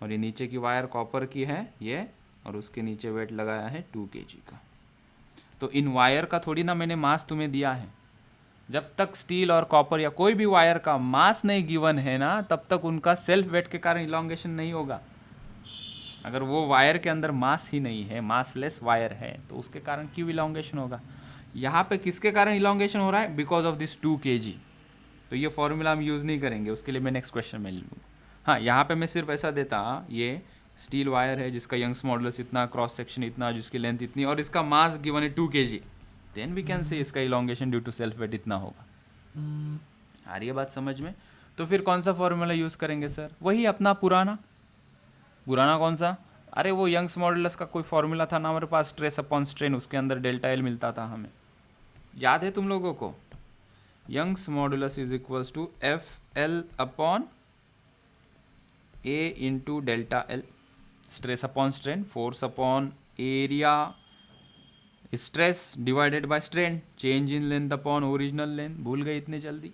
और ये नीचे की वायर कॉपर की है ये, और उसके नीचे वेट लगाया है 2 kg का। तो इन वायर का थोड़ी ना मैंने मास तुम्हें दिया है। जब तक स्टील और कॉपर या कोई भी वायर का मास नहीं गिवन है ना, तब तक उनका सेल्फ वेट के कारण इलोंगेशन नहीं होगा। अगर वो वायर के अंदर मास ही नहीं है, मासलेस वायर है, तो उसके कारण क्यों इलोंगेशन होगा? यहाँ पे किसके कारण इलोंगेशन हो रहा है? Because of this 2 kg। तो ये फॉर्मूला हम यूज़ नहीं करेंगे, उसके लिए मैं नेक्स्ट क्वेश्चन में लूँगा। हाँ, यहाँ पे मैं सिर्फ ऐसा देता, ये स्टील वायर है जिसका यंग्स मॉडुलस इतना, क्रॉस सेक्शन इतना, जिसकी लेंथ इतनी, और इसका मास गिवन है 2 kg। Then we can say इसका elongation due to self weight इतना होगा। आ रही है बात समझ में? तो फिर कौन सा फॉर्मूला यूज़ करेंगे सर? वही अपना पुराना कौन सा? अरे वो यंग्स मॉडुलस का कोई फॉर्मूला था ना हमारे पास, स्ट्रेस अपॉन स्ट्रेन, उसके अंदर डेल्टा एल मिलता था हमें, याद है तुम लोगों को? Young's modulus is equals to F L upon A into delta L, stress upon strain, force upon area, stress divided by strain, change in length upon original length. भूल गए इतने जल्दी?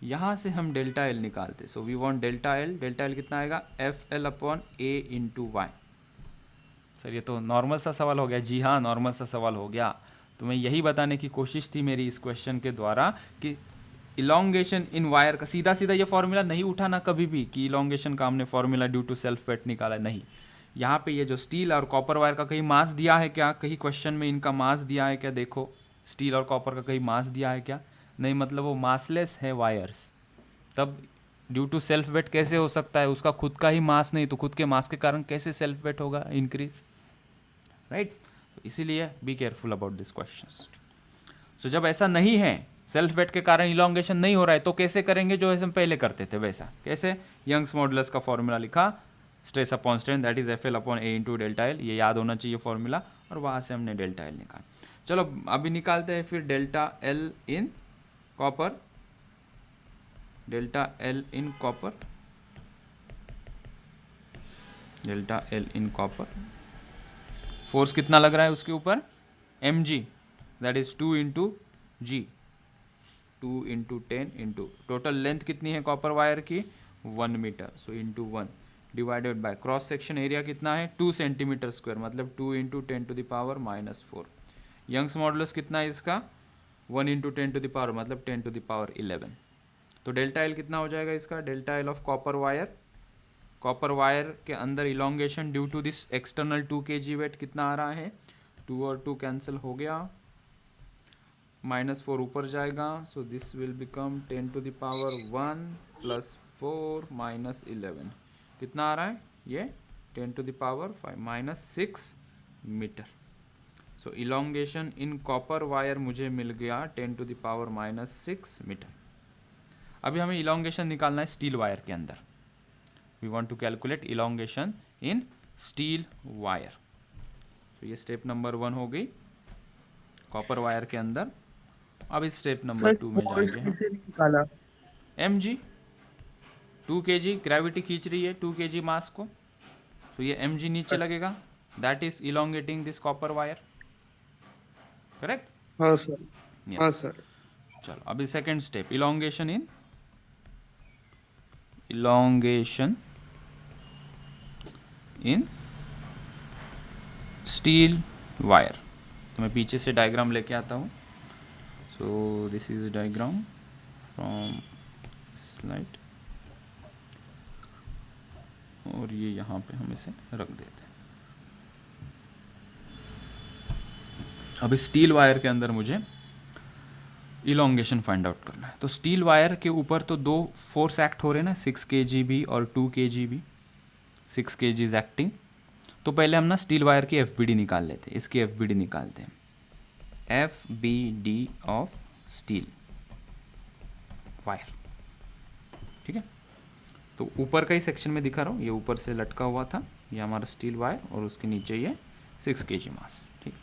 यहाँ से हम डेल्टा एल निकालते, so we want delta L कितना आएगा? F L upon A into Y. Sir ये तो नॉर्मल सा सवाल हो गया। जी हाँ, नॉर्मल सा सवाल हो गया। तो मैं यही बताने की कोशिश थी मेरी इस क्वेश्चन के द्वारा कि इलोंगेशन इन वायर का सीधा सीधा ये फॉर्मूला नहीं उठाना कभी भी कि इलोंगेशन का हमने formula due to self weight निकाला, नहीं। यहाँ पे ये जो स्टील और कॉपर वायर का कहीं मास दिया है क्या? कहीं क्वेश्चन में इनका मास दिया है क्या? देखो, स्टील और कॉपर का कहीं मास दिया है क्या? नहीं, मतलब वो मासलेस है वायर्स। तब ड्यू टू सेल्फ वेट कैसे हो सकता है? उसका खुद का ही मास नहीं, तो खुद के मास के कारण कैसे सेल्फ वेट होगा इंक्रीज, राइट? इसीलिए be careful about this questions. So जब ऐसा नहीं है, सेल्फ वेट के कारण इलोंगेशन नहीं हो रहा है, तो कैसे करेंगे? जो हम पहले करते थे वैसा। कैसे? यंग्स मॉडुलस का फॉर्मूला लिखा, stress upon strain that is F L upon A into delta L, ये याद होना चाहिए फॉर्मूला, और वहाँ से हमने डेल्टा एल निकाला। चलो अभी निकालते हैं फिर delta L in copper, delta L in copper, delta L in copper. फोर्स कितना लग रहा है उसके ऊपर? M g, that is 2 into g, 2 into 10 into total length कितनी है कॉपर वायर की? 1 metre, so into 1 divided by cross section area कितना है? 2 सेंटीमीटर स्क्वायर, मतलब 2 into 10 to the power -4। Young's modulus कितना है इसका? 1 इंटू 10 टू द पावर, मतलब 10 टू द पावर 11। तो डेल्टा एल कितना हो जाएगा इसका? Delta L of copper wire के अंदर elongation due to this external 2 kg weight कितना आ रहा है? 2 और 2 कैंसिल हो गया, -4 ऊपर जाएगा, so this will become 10 to the power 1 plus 4 minus 11। कितना आ रहा है ये? 10 to the power 5 minus 6 metre. So elongation in copper wire मुझे मिल गया 10 टू द पावर -6 मीटर। अभी हमें इलोंगेशन निकालना है स्टील वायर के अंदर। We want to calculate elongation in steel wire. तो ये स्टेप नंबर 1 हो गई कॉपर वायर के अंदर। अब इस स्टेप नंबर 2 में जाएंगे हम। निकाला एम जी 2 kg, ग्रेविटी खींच रही है 2 kg मास को, तो ये एम जी नीचे लगेगा, that is elongating this copper wire, correct? हाँ सर, हाँ सर। चलो अभी second step, elongation in steel wire. तो मैं पीछे से डायग्राम लेके आता हूँ। सो this is diagram from slide, और ये यहाँ पे हम इसे रख देते हैं। अभी स्टील वायर के अंदर मुझे इलोंगेशन फाइंड आउट करना है। तो स्टील वायर के ऊपर तो 2 फोर्स एक्ट हो रहे हैं ना, 6 kg भी और 2 kg भी, 6 kg इज एक्टिंग। तो पहले हम ना स्टील वायर की FBD निकाल लेते हैं। इसकी FBD निकालते हैं, FBD ऑफ स्टील वायर, ठीक है? तो ऊपर का ही सेक्शन में दिखा रहा हूँ, ये ऊपर से लटका हुआ था, ये हमारा स्टील वायर, और उसके नीचे ये 6 kg मास, ठीक।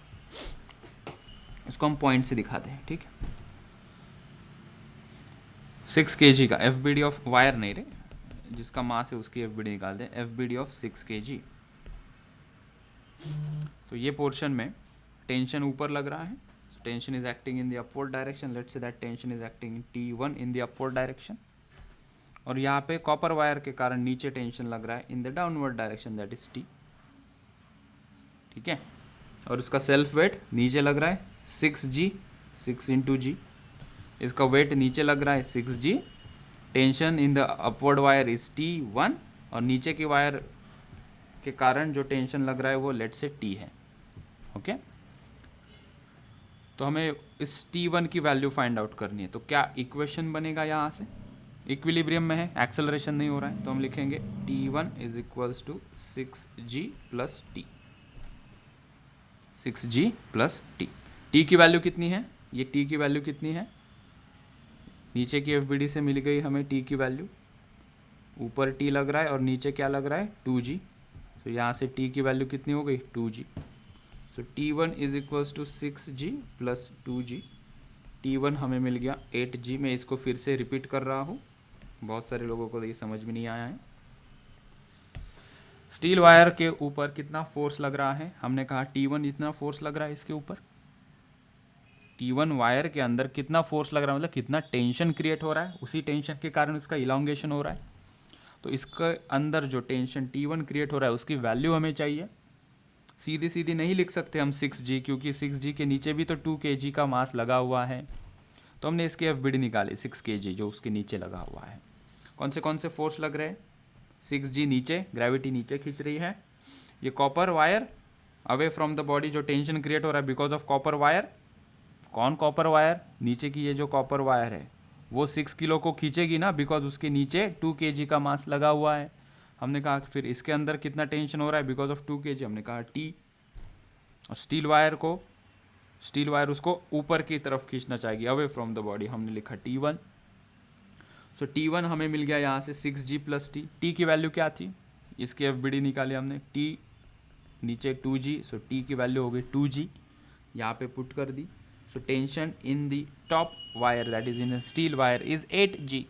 इसको हम पॉइंट से दिखाते हैं, ठीक है? 6 kg का FBD ऑफ वायर नहीं रे, जिसका मास है उसकी FBD निकालते हैं, FBD ऑफ 6 kg। तो ये पोर्शन में टेंशन ऊपर लग रहा है, tension is acting in the upward direction, let's say that tension is acting in T1 in the upward direction, और यहाँ पे कॉपर वायर के कारण नीचे टेंशन लग रहा है in the downward direction, that is T, ठीक है? और इसका सेल्फ वेट नीचे लग रहा है 6G, 6 इंटू जी, इसका वेट नीचे लग रहा है 6G, tension in the upward wire is T1, और नीचे की वायर के कारण जो टेंशन लग रहा है वो लेट से T है, ओके? तो हमें इस T1 की वैल्यू फाइंड आउट करनी है। तो क्या इक्वेशन बनेगा? यहाँ से इक्विलिब्रियम में है, एक्सेलरेशन नहीं हो रहा है, तो हम लिखेंगे T1 is equals to 6G plus T, 6G plus T। T की वैल्यू कितनी है, ये टी की वैल्यू कितनी है, नीचे की एफ बी डी से मिल गई हमें टी की वैल्यू, ऊपर टी लग रहा है और नीचे क्या लग रहा है 2g, तो यहाँ से टी की वैल्यू कितनी हो गई 2g। So T1 is equals to 6g plus 2g, T1 हमें मिल गया 8g। मैं इसको फिर से रिपीट कर रहा हूँ, बहुत सारे लोगों को ये समझ में नहीं आया है। स्टील वायर के ऊपर कितना फोर्स लग रहा है, हमने कहा T1 इतना फोर्स लग रहा है इसके ऊपर। T1 वायर के अंदर कितना फोर्स लग रहा है, मतलब कितना टेंशन क्रिएट हो रहा है, उसी टेंशन के कारण इसका इलांगेशन हो रहा है। तो इसके अंदर जो टेंशन T1 क्रिएट हो रहा है उसकी वैल्यू हमें चाहिए। सीधी सीधी नहीं लिख सकते हम 6g, क्योंकि 6g के नीचे भी तो 2 kg का मास लगा हुआ है। तो हमने इसकी एफ बी डी निकाली 6 kg जो उसके नीचे लगा हुआ है। कौन से फोर्स लग रहे हैं, 6g नीचे, ग्रेविटी नीचे खींच रही है। ये copper wire away from the body, जो टेंशन क्रिएट हो रहा है बिकॉज ऑफ कॉपर वायर। कौन कॉपर वायर, नीचे की ये जो कॉपर वायर है वो 6 किलो को खींचेगी ना, बिकॉज उसके नीचे 2 kg का मास लगा हुआ है। हमने कहा फिर इसके अंदर कितना टेंशन हो रहा है बिकॉज ऑफ 2 kg, हमने कहा T। और स्टील वायर उसको ऊपर की तरफ खींचना चाहिए, अवे फ्रॉम द बॉडी, हमने लिखा T1। सो T1 हमें मिल गया यहाँ से 6g प्लस T। T की वैल्यू क्या थी, इसकी एफ बी डी निकाली हमने, T नीचे 2g, सो T की वैल्यू हो गई 2g, यहाँ पे पुट कर दी। So tension in the top wire that is in steel wire is 8g।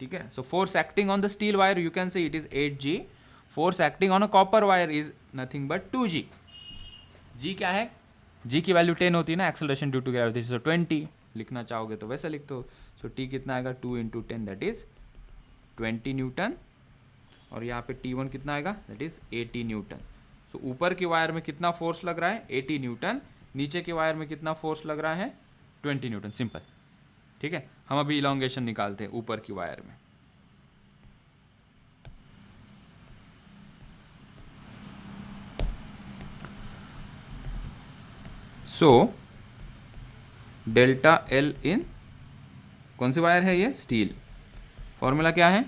ठीक है, so force acting on the steel wire you can say it is 8g, force acting on a copper wire is nothing but 2g। g क्या है, g की value 10 होती है ना, acceleration due to gravity, सो 20 लिखना चाहोगे तो वैसा लिख दो। सो t कितना आएगा 2 × 10 दैट इज 20 न्यूटन, और यहाँ पे T1 कितना आएगा दैट इज 80 न्यूटन। सो ऊपर की वायर में कितना फोर्स लग रहा है 80 न्यूटन, नीचे के वायर में कितना फोर्स लग रहा है 20 न्यूटन, सिंपल। ठीक है, हम अभी इलॉन्गेशन निकालते हैं ऊपर की वायर में। सो डेल्टा एल इन कौन सी वायर है, ये स्टील। फॉर्मूला क्या है,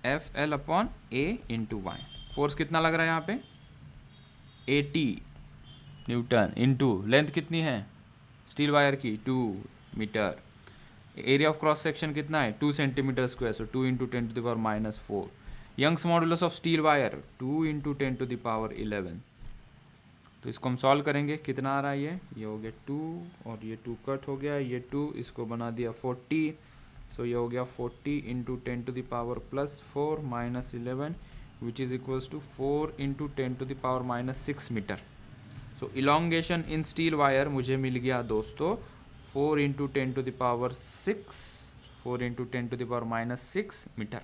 F L upon A into Y. Force कितना लग रहा है यहाँ पे 80 न्यूटन, इंटू लेंथ कितनी है स्टील वायर की 2 metre, area of cross section कितना है 2 centimetre square, so 2 × 10⁻⁻⁴। Young's modulus of steel wire 2 × 10⁻11। तो इसको हम सॉल्व करेंगे, कितना आ रहा है ये हो गया 2 और ये 2 कट हो गया, ये 2 इसको बना दिया 40, सो ये हो गया 40 × 10⁻+4 -11 which is equals to 4 × 10⁻6 metre. So elongation in steel wire मुझे मिल गया दोस्तों 4 × 10⁻6 मीटर,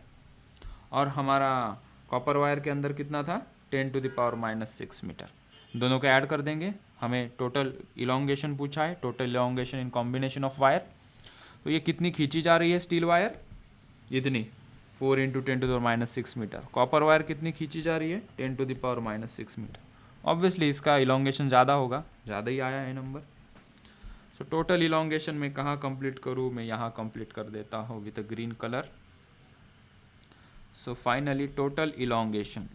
और हमारा कॉपर वायर के अंदर कितना था 10⁻6 मीटर। दोनों को ऐड कर देंगे, हमें टोटल इलॉन्गेशन पूछा है, total elongation in combination of wire. तो ये कितनी खींची जा रही है स्टील वायर, इतनी 4 × 10⁻6 मीटर। कॉपर वायर कितनी खींची जा रही है 10⁻6 मीटर। ऑब्वियसली इसका इलॉन्गेशन ज़्यादा होगा, ज़्यादा ही आया है नंबर। सो टोटल इलॉन्गेशन में कहाँ कंप्लीट करूँ, मैं यहाँ कंप्लीट कर देता हूँ with a green colour. So finally total elongation,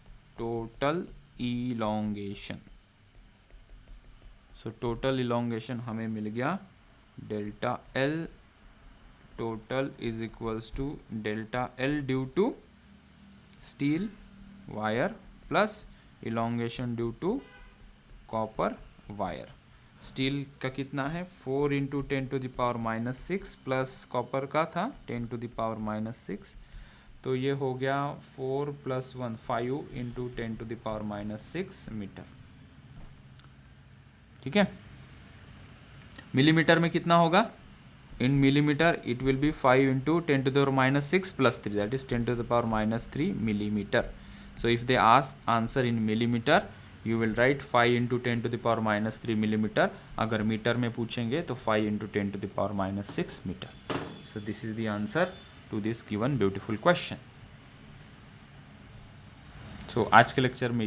so total elongation हमें मिल गया delta L total is equals to delta L due to steel wire plus elongation due to copper wire. Steel का कितना है 4 × 10⁻6 plus copper का था 10⁻6, तो ये हो गया 4 + 1 5 × 10⁻6 मीटर। ठीक है, मिलीमीटर में कितना होगा, in millimetre it will be 5 × 10⁻6 + 3 that is 10⁻3 millimetre. So if they ask answer in millimetre you will write 5 × 10⁻3 millimetre, अगर मीटर में पूछेंगे तो 5 × 10⁻6 metre. So this is the answer to this given beautiful question. So आज के lecture में